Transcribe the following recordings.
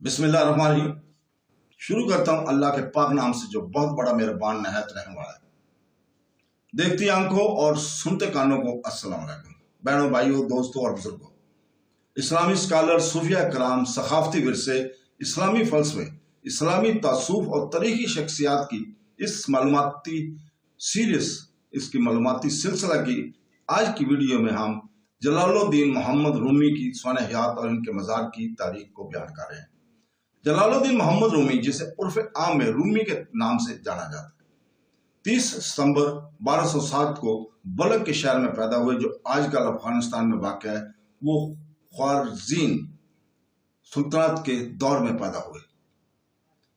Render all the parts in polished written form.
बिस्मिल्लाहिर्रहमानिर्रहीम। शुरू करता हूँ अल्लाह के पाक नाम से जो बहुत बड़ा मेहरबान नहायत रहने वाला है। देखती आंखों और सुनते कानों को अस्सलाम वालेकुम। बहनों, भाइयों, दोस्तों और बुजुर्गों, इस्लामी स्कॉलर, सूफिया कराम, सखाफती विरसे, इस्लामी फलसफे, इस्लामी तासुफ और तरीकी शख्सियात की इस मालूमाती सिलसिला की आज की वीडियो में हम जलालुद्दीन मोहम्मद रूमी की स्वान हयात और इनके मज़ार की तारीख को बयान कर रहे हैं। जलालुद्दीन मोहम्मद रूमी, जिसे उर्फ आम में रूमी के नाम से जाना जाता है, 30 सितंबर 1207 को बलख के शहर में पैदा हुए, जो आजकल अफगानिस्तान में वाक़ है। वो ख्वारज़ीन सुल्तनत के दौर में पैदा हुए,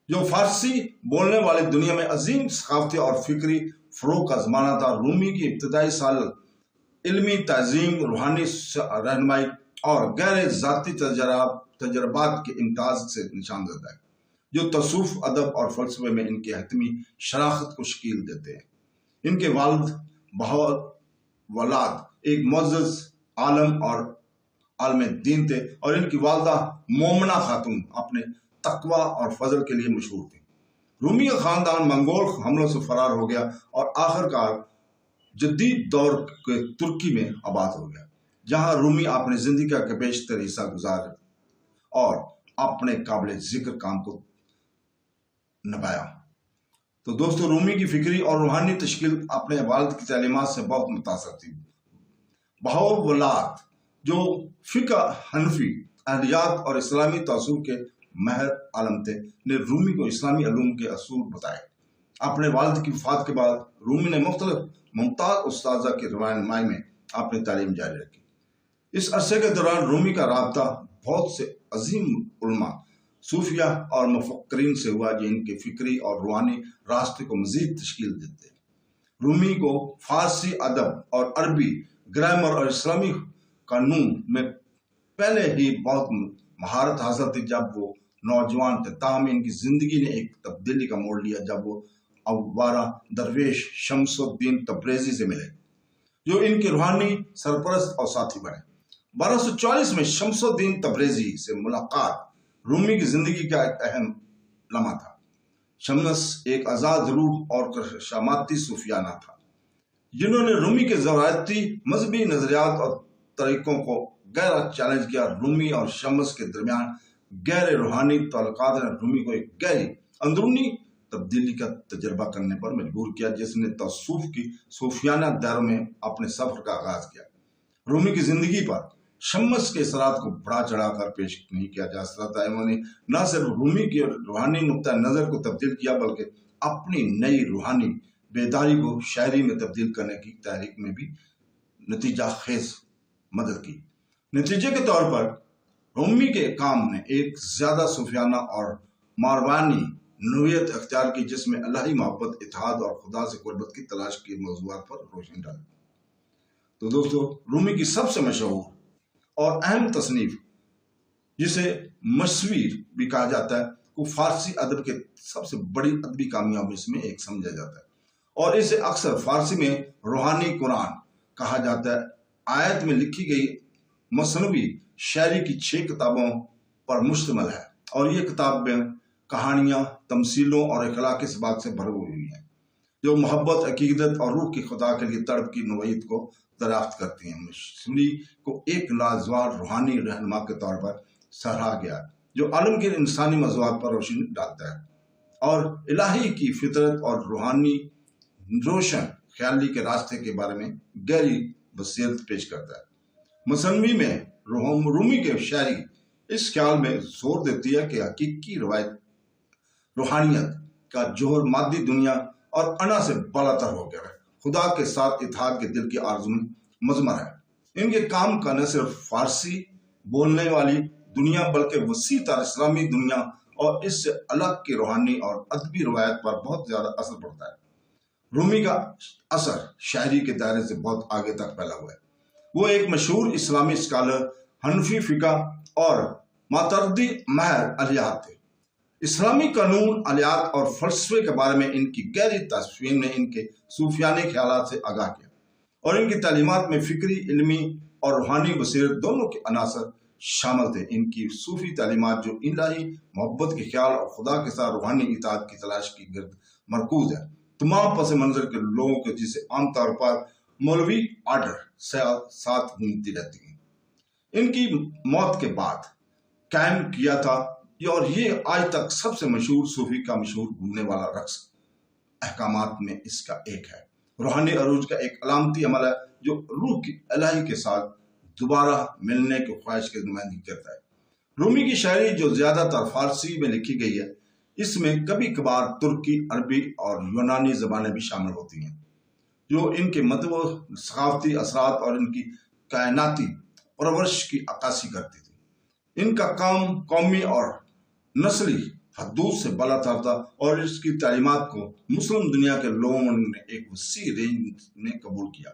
जो फारसी बोलने वाली दुनिया में अजीम सकाफती और फिक्री फरोग का ज़माना था। रूमी की इब्तदाई साल इल्मी तज़ीम, रूहानी रहनुमाई और गैर ज़ाती तजर्बात के इम्ताज से निशानदद है, जो तसूफ, अदब और फलसफे में इनकी हतमी शराखत को शकील देते हैं। इनके वालिद वलाद एक मुअज़्ज़ज़ आलम और आलम दीन थे, और इनकी वालदा मोमना खातून अपने तकवा और फजल के लिए मशहूर थी। रूमी का ख़ानदान मंगोल हमलों से फरार हो गया और आखिरकार जदीद दौर के तुर्की में आबाद हो गया, जहाँ रूमी अपनी ज़िंदगी का बेशतर हिस्सा गुजार और अपने काबिल जिक्र काम को निभाया। तो दोस्तों, रूमी की फिक्री और रूहानी तश्कील अपने वालिद की तालीमात से बहुत मुतासर थी। बहाउल्लाह, जो फ़िक़्ह हनफी, अहलियात और इस्लामी तासुफ के महर आलम थे, ने रूमी को इस्लामी अलूम के असूल बताए। अपने वालिद की वफ़ात के बाद रूमी ने मुख्तलिफ मुमताज़ उस्ताज़ा की रहनुमाई में अपनी तालीम जारी रखी। इस अरसे के दौरान रूमी का राब्ता बहुत से अजीम उलमा, सूफिया और मुफक्किरीन से हुआ, जो इनके फिक्री और रूहानी रास्ते को मज़ीद तश्कील देते हैं। रूमी को फ़ारसी अदब और अरबी ग्रामर और इस्लामी कानून में पहले ही बहुत महारत हासिल थी जब वो नौजवान थे। ताहम इनकी ज़िंदगी ने एक तब्दीली का मोड़ लिया जब वो अवारा दरवेश शम्सुद्दीन तब्रेज़ी से मिले, जो इनके रूहानी सरपरस्त और साथी बने। 1240 में शम्सुद्दीन तब्रेज़ी से मुलाकात रूमी की ज़िंदगी का एक अहम लम्हा था। शम्स एक आज़ाद रूह और करशामाती सूफियाना था, जिन्होंने रूमी के ज़वायती मजहबी नज़रियात और तरीक़ों को गहरा चैलेंज किया। रूमी और शम्स के दरमियान गहरे रूहानी ताल्लुकात ने रूमी को एक गहरी अंदरूनी तब्दीली का तजर्बा करने पर मजबूर किया, जिसने तसूफ की सूफियाना दायरों में अपने सफ़र का आगाज़ किया। रूमी की ज़िंदगी पर शम्स के असरात को बढ़ा चढ़ाकर पेश नहीं किया जा सकता था। इन्होंने न सिर्फ रूमी की रूहानी नुक्ता नज़र को तब्दील किया, बल्कि अपनी नई रूहानी बेदारी को शायरी में तब्दील करने की तहरीक में भी नतीजा खेज मदद की। नतीजे के तौर पर रूमी के काम ने एक ज़्यादा सूफियाना और मारवानी नोयत अख्तियार की, जिसमें अल्लाही मोहब्बत, इत्तेहाद और खुदा से कुर्बत की तलाश के मौज़ूआत पर रोशनी डाली। तो दोस्तों, रूमी की सबसे मशहूर और अहम तसनीफ, जिसे मस्वीर भी कहा जाता है, को फारसी अदब के सबसे बड़ी अदबी कामयाबी में एक समझा जाता है, और इसे अक्सर फारसी में रूहानी कुरान कहा जाता है। आयत में लिखी गई मसनवी शायरी की 6 किताबों पर मुश्तमिल है, और ये किताबें कहानियाँ, तमसीलों और अखलाकी सबाक से भरी हुई हैं, जो मोहब्बत, अकीदत और रूह की खुदा के लिए तड़प की नौयत को दरियाफ्त करती हैं। मसनवी को एक लाजवाब रूहानी रहनुमा के तौर पर सराहा गया, जो आलम के इंसानी मौज़ूआत पर रोशनी डालता है और इलाही की फितरत और रूहानी रोशन ख्याली के रास्ते के बारे में गहरी बसीरत पेश करता है। मसनवी में रूमी के शायरी इस ख्याल में जोर देती है कि हकीकी रूहानियत का जोहर मादी दुनिया और अना से बालातर हो गया है, खुदा के साथ इत्तेहाद के दिल की आरज़ू में मज़मर है। इनके काम का न सिर्फ फारसी बोलने वाली दुनिया, बल्कि वसी तर इस्लामी दुनिया और इससे अलग की रूहानी और अदबी रवायत पर बहुत ज़्यादा असर पड़ता है। रूमी का असर शायरी के दायरे से बहुत आगे तक फैला हुआ है। वो एक मशहूर इस्लामी स्कॉलर, हनफी फ़िक़्ह और मातरदी महर अलियात थे। इस्लामी कानून, अलियात और फ़लसफ़े के बारे में इनकी गहरी तस्वीर ने इनके सूफियाने ख्यालात से आगाह किया, और इनकी तालीमात में फ़िक्री, इल्मी और रूहानी बसीरत दोनों के अनासर شامل تھے۔ ان کی صوفی تعلیمات جو الہی محبت کے خیال اور خدا کے ساتھ روحانی اطاعت کی تلاش کی گرد مرکوز ہے، تمام پس منظر کے لوگوں کے جسے عام طور پر مولوی آرڈر ساتھ گھومتی رہتی ہیں، ان کی موت کے بعد قائم کیا تھا، اور یہ آج تک سب سے مشہور صوفی کا مشہور گھومنے والا رقص احکامات میں اس کا ایک ہے۔ روحانی عروج کا ایک علامتی عمل ہے جو روح کی الہی کے ساتھ دوبارہ ملنے کی خواہش کی نمائندگی کرتا ہے۔ رومی کی شاعری جو زیادہ تر فارسی میں لکھی گئی ہے، اس میں کبھی کبھار ترکی، عربی اور یونانی زبانیں بھی شامل ہوتی ہیں، جو ان کے متنوع ثقافتی اثرات اور ان کی کائناتی پرورش کی عکاسی کرتی تھی۔ ان کا کام قومی اور نسلی حدود سے بالا تر تھا، اور اس کی تعلیمات کو مسلم دنیا کے لوگوں نے ایک وسیع رینج میں قبول کیا۔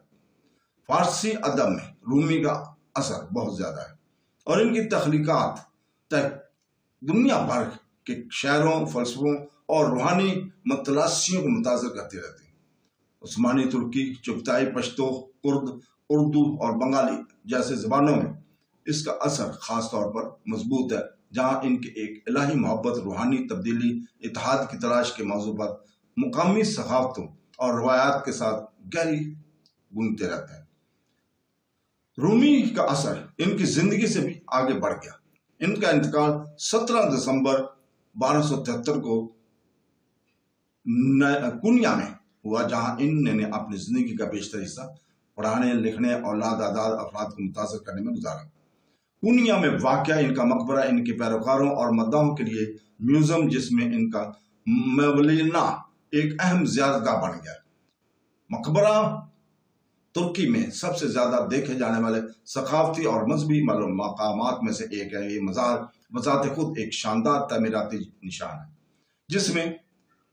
فارسی ادب میں رومی کا اثر بہت زیادہ ہے، اور ان کی تخلیقات دنیا بھر کے شاعروں، فلسفوں اور روحانی متلاشیوں کو متاثر کرتی رہتی ہیں۔ عثمانی ترکی، چغتائی پشتو، کرد، اردو اور بنگالی جیسے زبانوں میں اس کا اثر خاص طور پر مضبوط ہے، جہاں ان کے ایک الہی محبت، روحانی تبدیلی، اتحاد کی تلاش کے موضوع پر مقامی ثقافتوں اور روایات کے ساتھ گہری گونجتے رہتے ہیں۔ رومی کا اثر ان کی زندگی سے بھی آگے بڑھ گیا۔ ان کا انتقال 17 دسمبر 1273 کو کونیا میں ہوا، جہاں ان نے اپنی زندگی کا بیشتر حصہ پڑھانے، لکھنے اور لاتعداد افراد کو متاثر کرنے میں گزارا۔ کونیا میں واقع ان کا مقبرہ ان کے پیروکاروں اور مداحوں کے لیے میوزیم، جس میں ان کا مولینا ایک اہم زیارت گاہ بن گیا۔ مقبرہ ترکی میں سب سے زیادہ دیکھے جانے والے ثقافتی اور مذہبی مقامات میں سے ایک ہے۔ یہ مزار بذات خود ایک شاندار تعمیراتی نشان ہے، جس میں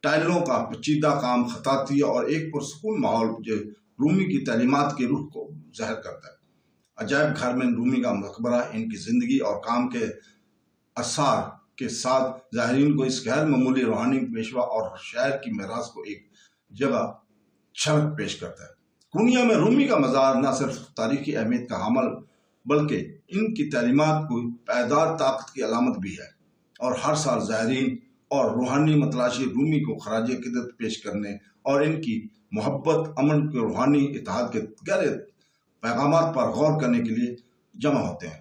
ٹائلوں کا پیچیدہ کام، خطاطی اور ایک پرسکون ماحول جو رومی کی تعلیمات کی روح کو ظاہر کرتا ہے۔ عجائب گھر میں رومی کا مقبرہ ان کی زندگی اور کام کے اثار کے ساتھ زائرین کو اس غیر معمولی روحانی پیشوا اور شاعر کی میراث کو ایک جگہ چھلک پیش کرتا ہے۔ کونیا میں رومی کا مزار نہ صرف تاریخی اہمیت کا حامل بلکہ ان کی تعلیمات کو پائیدار طاقت کی علامت بھی ہے، اور ہر سال زائرین اور روحانی متلاشی رومی کو خراج عقیدت پیش کرنے اور ان کی محبت، امن کے روحانی اتحاد کے گہرے پیغامات پر غور کرنے کے لیے جمع ہوتے ہیں۔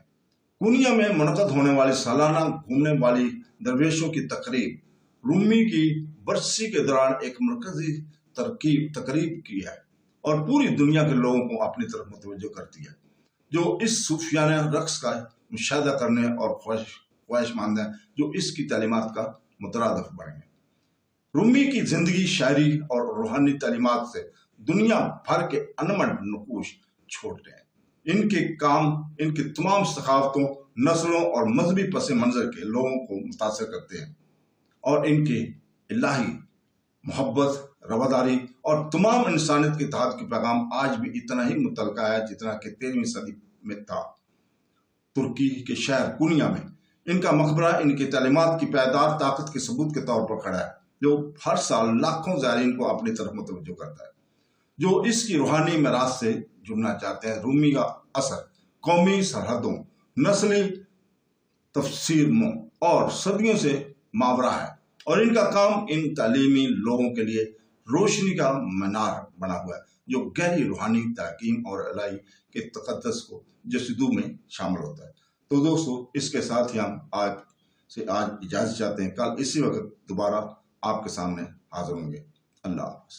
کونیا میں منعقد ہونے والی سالانہ گھومنے والی درویشوں کی تقریب رومی کی برسی کے دوران ایک مرکزی تقریب کی ہے، اور پوری دنیا کے لوگوں کو اپنی طرف متوجہ کرتی ہے، جو اس صوفیانہ رقص کا مشاہدہ کرنے اور خواہش مند ہیں، جو اس کی تعلیمات کا مترادف بنیں گے۔ رومی کی زندگی، شاعری اور روحانی تعلیمات سے دنیا بھر کے انمٹ نقوش چھوڑتے ہیں۔ ان کے کام ان کی تمام ثقافتوں، نسلوں اور مذہبی پس منظر کے لوگوں کو متاثر کرتے ہیں، اور ان کے الہی محبت، رواداری اور تمام انسانیت کے اتحاد کے پیغام آج بھی اتنا ہی متعلقہ ہے جتنا کہ 13ویں صدی میں تھا۔ ترکی کے شہر کونیا میں ان کا مقبرہ ان کی تعلیمات کی پائیدار طاقت کے ثبوت کے طور پر کھڑا ہے، جو ہر سال لاکھوں زائرین کو اپنی طرف متوجہ کرتا ہے، جو اس کی روحانی میراث سے جڑنا چاہتے ہیں۔ رومی کا اثر قومی سرحدوں، نسلی تفسیروں اور صدیوں سے ماورا ہے، اور ان کا کام ان تعلیمی لوگوں کے لیے روشنی کا مینار بنا ہوا ہے، جو گہری روحانی تحکیم اور الہی کے تقدس کو جسدو میں شامل ہوتا ہے۔ تو دوستو، اس کے ساتھ ہی ہم آج اجازت چاہتے ہیں۔ کل اسی وقت دوبارہ آپ کے سامنے حاضر ہوں گے۔ اللہ حافظ۔